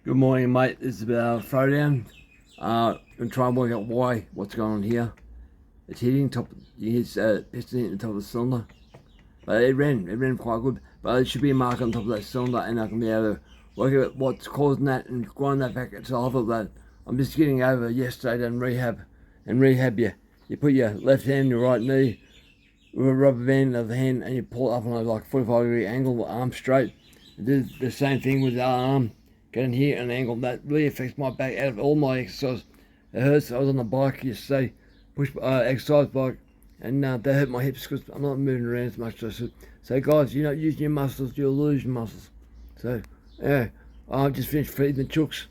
Good morning, mate. This is about throwdown. I'm trying to work out what's going on here. It's hitting top. It's piston hitting the top of the cylinder, but it ran quite good. But there should be a mark on top of that cylinder, and I can be able to work out what's causing that and grind that back. So I thought that I'm just getting over yesterday done rehab, and rehab you put your left hand on your right knee with a rubber band in the other hand, and you pull it up on a like 45-degree angle, arm straight. I did the same thing with the arm. Getting here at an angle that really affects my back. Out of all my exercise, it hurts. I was on the bike yesterday, exercise bike, and that hurt my hips because I'm not moving around as much as I should. So guys, you're not using your muscles, you'll lose your muscles. So yeah, I've just finished feeding the chooks.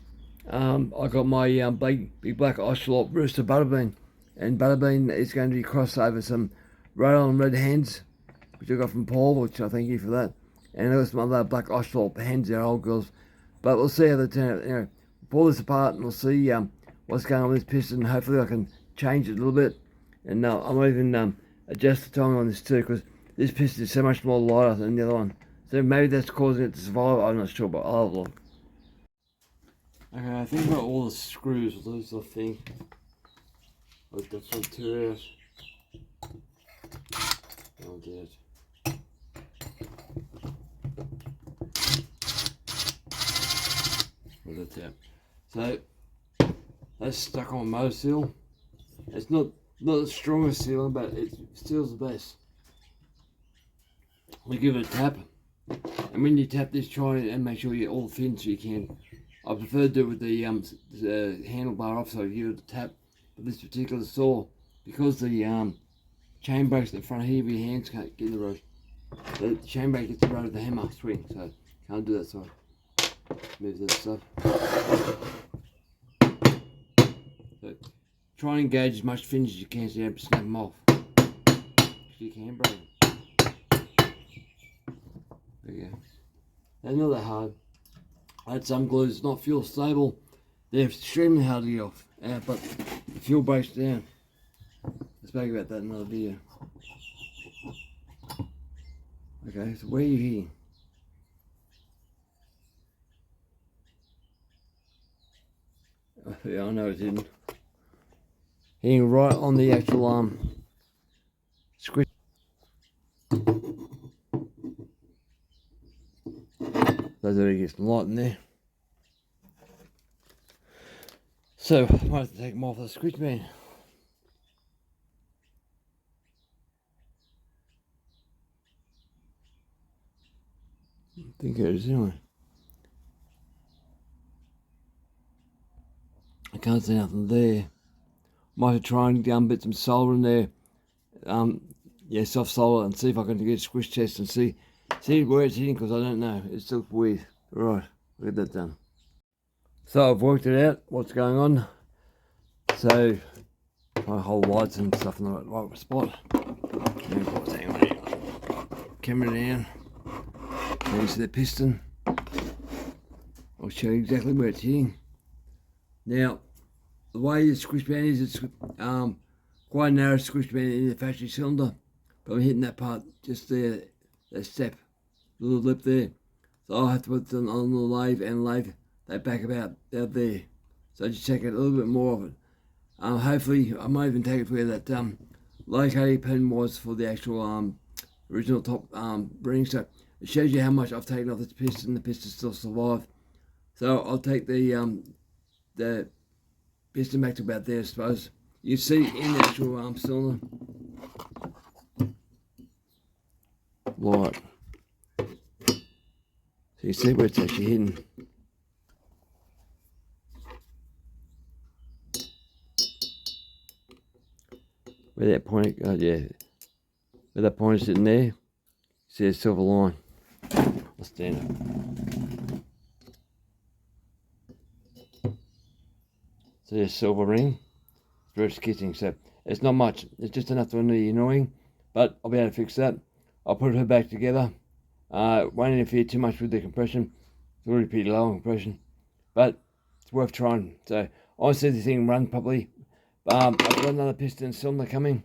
I got my big black ocelot rooster Butterbean, and Butterbean is going to be crossed over some Royal and Red hens, which I got from Paul, which I thank you for that. And there was some other black ocelot hens, they're old girls. But we'll see how they turn out. We'll pull this apart and we'll see what's going on with this piston. Hopefully I can change it a little bit. And I might even adjust the timing on this too, because this piston is so much more lighter than the other one. So maybe that's causing it to survive. I'm not sure, but I'll have a look. Okay, I think about all the screws. Those I think. I've got some two out. Oh, dear. That's it. So that's stuck on motor seal. It's not the strongest sealing, but it seals the best. We give it a tap, and when you tap this, try and make sure you get all the fins you can. I prefer to do it with the handlebar off, so you give it a tap. But this particular saw, because the chain brake's at the front here, your hands can't get in the road. The chain brake gets the road of the hammer swing, so can't do that side. Move this stuff. So try and engage as much fins as you can so you don't snap them off. If you can, bro. There you go. They're not that hard. I had some glues not fuel stable. They're extremely hard to get off. But the fuel breaks down. Let's speak about that in another video. Okay, so where are you hitting? Yeah, I know it didn't. Hitting right on the actual squish. Those already get some light in there. So I might have to take them off the squish band. I think it is anyway. I can't see nothing there. Might have to try and put some solder in there. Soft solder, and see if I can get a squish test and see where it's hitting, because I don't know. It still looks weird. Right, we'll get that done. So I've worked it out, what's going on. So try to hold lights and stuff in the right spot. Camera down. There's the piston. I'll show you exactly where it's hitting. Now, the way the squish band is, it's quite a narrow squish band in the factory cylinder, but I'm hitting that part just there, that step, little lip there. So I'll have to put it on the lathe and lathe that back about out there. So just check out a little bit more of it. Hopefully, I might even take it where that locating pin was for the actual original top ring. So it shows you how much I've taken off this piston. The piston still survived. So I'll take the piston back to about there, I suppose. You see in the actual cylinder. Light. So you see where it's actually hidden. Where that point, where that point is sitting there, see a silver line. I'll stand up. See a silver ring? It's very skitting, so it's not much. It's just enough to be annoying, but I'll be able to fix that. I'll put her back together. Won't interfere too much with the compression. It's already pretty low on compression, but it's worth trying. So I see the thing run properly. I've got another piston cylinder coming.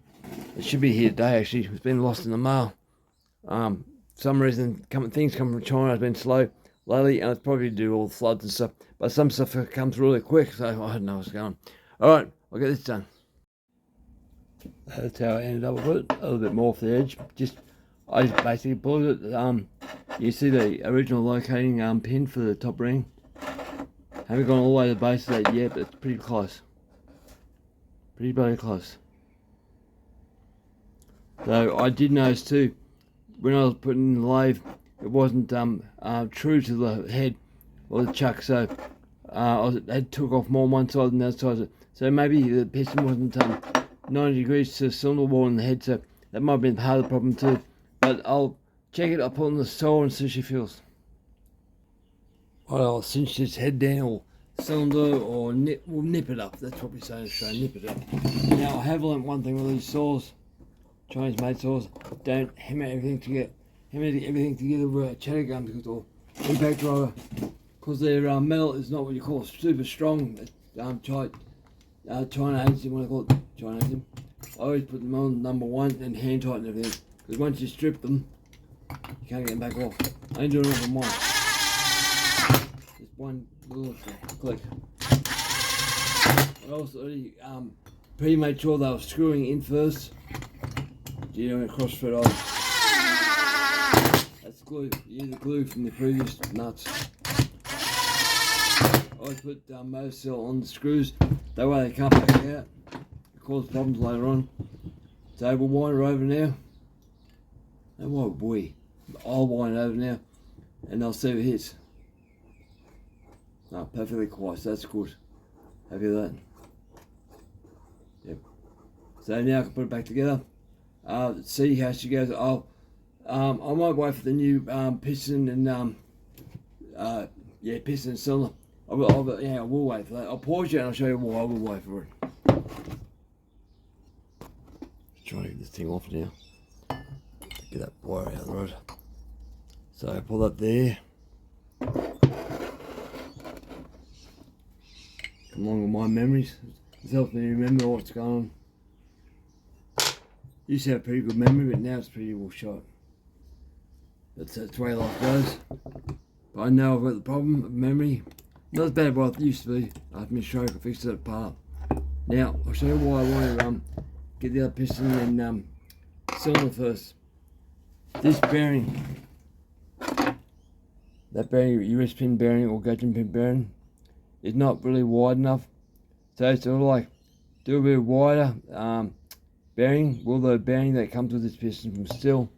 It should be here today actually. It's been lost in the mail. Some reason things coming from China has been slow. lately, and it's probably to do all the floods and stuff. But some stuff comes really quick, so I don't know what's going on. All right, I'll get this done. That's how I ended up with it. A little bit more off the edge. I just basically pulled it. You see the original locating pin for the top ring. Haven't gone all the way to the base of that yet, but it's pretty close. Pretty bloody close. So I did notice too, when I was putting in the lathe, it wasn't true to the head or the chuck, so it took off more on one side than the other side. So maybe the piston wasn't 90 degrees to the cylinder wall in the head, so that might have been part of the problem too. But I'll check it, I'll put it on the saw and see how she feels. I'll cinch this head down or cylinder or we'll nip it up. That's what we say in Australia, nip it up. Now I have learnt one thing with these saws, Chinese made saws, don't hammer everything together. Hammer everything together with a chatter gun because or impact driver, because their metal is not what you call super strong. It's tight. China hates them, what I call it, China hates them. I always put them on number 1 and hand tighten everything. Because once you strip them, you can't get them back off. I ain't doing it off of mine. Just one little click. I also already pretty made sure they were screwing in first. You don't cross thread on. That's glue. You use the glue from the previous nuts. I always put motor seal on the screws. That way they can't back it out. It causes problems later on. So we'll wind her over now. And what I'll wind it over now, and I'll see if it hits. No, perfectly quiet, so that's good. Happy with that. Yep. So now I can put it back together. See how she goes. I might wait for the new piston and piston and cylinder. I will wait for that. I'll pause you and I'll show you why I will wait for it. Try to get this thing off now. Get that wire out of the road. So I pull that there. Come along with my memories. This helps me remember what's going on. Used to have a pretty good memory, but now it's pretty well shot. That's the way life goes. But I know I've got the problem of memory. Not as bad as what it used to be. After my stroke, I fixed it apart. Now, I'll show you why I want to get the other piston and cylinder first. This bearing, that bearing, US pin bearing or gudgeon pin bearing, is not really wide enough. So it's sort of like, do a bit wider bearing. Will the bearing that comes with this piston from steel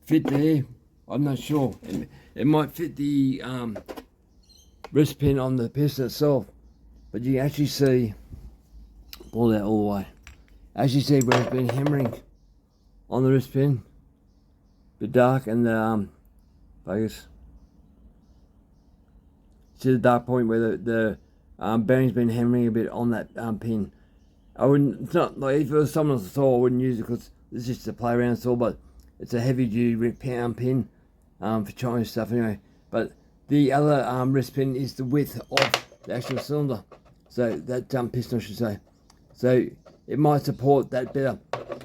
fit there? I'm not sure. It might fit the wrist pin on the piston itself, but you can actually see, pull that all the way, actually see where it's been hammering on the wrist pin, the dark and the focus. See the dark point where the bearing's been hammering a bit on that pin. I wouldn't, it's not like if it was someone else's saw, I wouldn't use it because it's just a play around saw, but it's a heavy duty pin for Chinese stuff anyway. But the other wrist pin is the width of the actual cylinder, so that piston I should say. So it might support that better.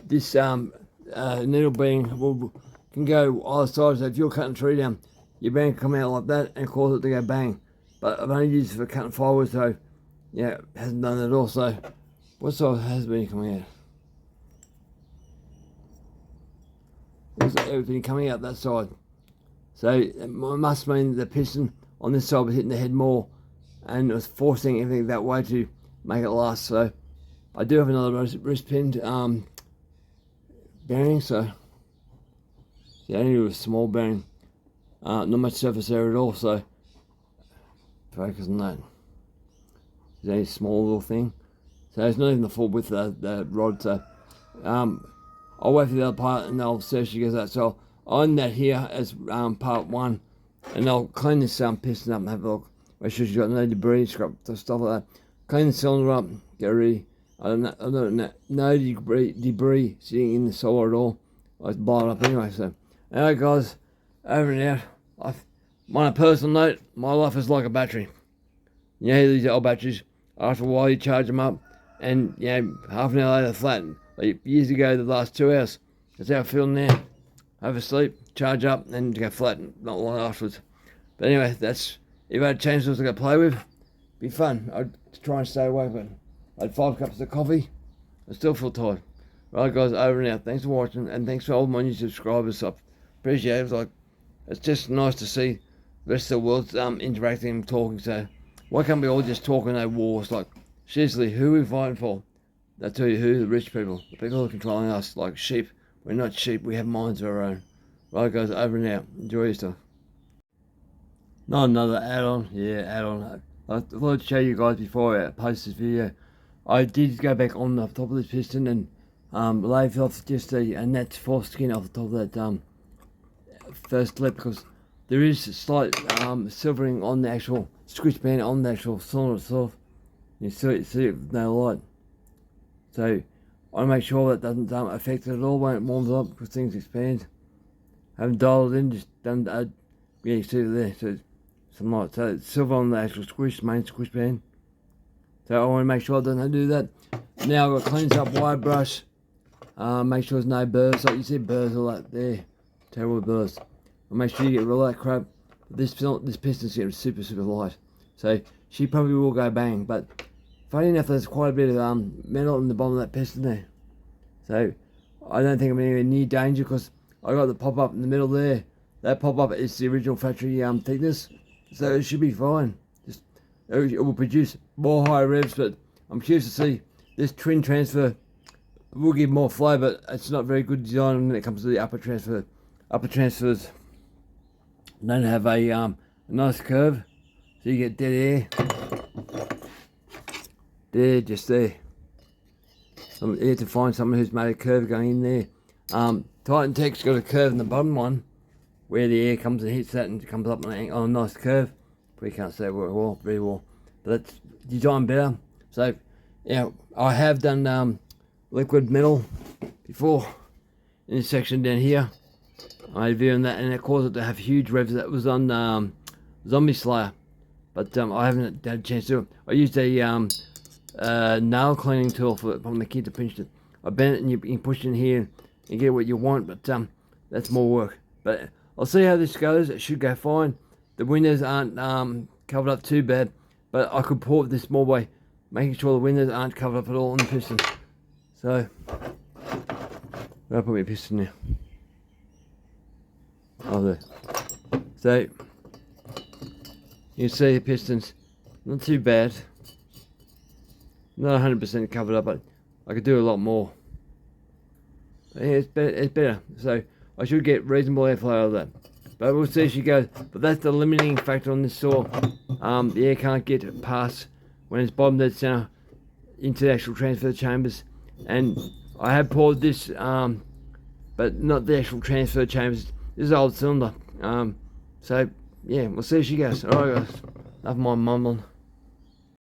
This needle bearing can go either side, so if you're cutting a tree down, your bearing can come out like that and cause it to go bang. But I've only used it for cutting firewood, so yeah, it hasn't done that at all. So what side has been coming out? It's been coming out that side. So it must mean the piston on this side was hitting the head more and it was forcing everything that way to make it last. So I do have another wrist pin bearing, so yeah, only a small bearing, not much surface area at all, so focus on that. It's only a small little thing, so it's not even the full width of the rod. So I'll wait for the other part and I'll see if she goes out. So I'll end that here as part 1, and I'll clean this piston up and have a look. Make sure she's got no debris, scrap stuff like that. Clean the cylinder up, get ready. I don't know, no debris sitting in the solder at all. I just blow it up anyway. So, alright guys, over and out. On a personal note, my life is like a battery. You know these old batteries, after a while you charge them up, and you know, half an hour later flatten. Like years ago, the last 2 hours, that's how I feel now. Oversleep, charge up, and go flat not long afterwards. But anyway, that's, if I had chainsaws to play with, be fun. I'd try and stay awake, but I had 5 cups of coffee. I still feel tired. Right, guys, over and out. Thanks for watching, and thanks for all my new subscribers. I appreciate it. Like, it's just nice to see the rest of the world interacting and talking. So why can't we all just talk and no wars? Like, seriously, who are we fighting for? I'll tell you who, the rich people. The people who are controlling us like sheep. We're not sheep, we have minds of our own. Right, guys, over and out. Enjoy your stuff. Not another add-on. Yeah, add-on. I thought I'd show you guys before I post this video. I did go back on the top of this piston and lave off just a net force skin off the top of that first lip, because there is a slight silvering on the actual squish band on the actual cylinder itself. You see it with no light. So I want to make sure that doesn't affect it at all when it warms up, because things expand. I haven't dialed it in, just done, yeah, you see it there. So it's some light. So it's silver on the actual main squish band. So I want to make sure I don't do that. Now I've got to clean this up, wire brush. Make sure there's no burrs. Like you see burrs all that there. Terrible burrs. I'll make sure you get rid of that crap. This piston's getting super light. So she probably will go bang. But funny enough, there's quite a bit of metal in the bottom of that piston there. So I don't think I'm anywhere near danger, because I got the pop-up in the middle there. That pop-up is the original factory thickness. So it should be fine. Just, it will produce more high revs, but I'm curious to see. This twin transfer will give more flow, but it's not very good design when it comes to the upper transfer. Upper transfers don't have a nice curve, so you get dead air. There, just there. So I'm here to find someone who's made a curve going in there. Titan Tech's got a curve in the bottom one, where the air comes and hits that and comes up on a nice curve. We can't say very well, but that's designed better. So yeah, I have done liquid metal before in this section down here. I had a video on that, and it caused it to have huge revs. That was on Zombie Slayer, but I haven't had a chance to do it. I used a nail cleaning tool from the kid to pinch it. I bent it and you can push it in here and get what you want, but that's more work. But I'll see how this goes. It should go fine. The windows aren't covered up too bad, but I could port this more by making sure the windows aren't covered up at all in the piston. So I'll put my piston now. Oh, there. So you can see the pistons not too bad. Not 100% covered up, but I could do a lot more. But yeah, it's better. So I should get reasonable airflow out of that. But we'll see as she goes. But that's the limiting factor on this saw. The air can't get past when it's bottom dead center into the actual transfer chambers. And I have poured this, but not the actual transfer chambers. This is old cylinder. So yeah, we'll see as she goes. Alright guys, enough of my mumbling.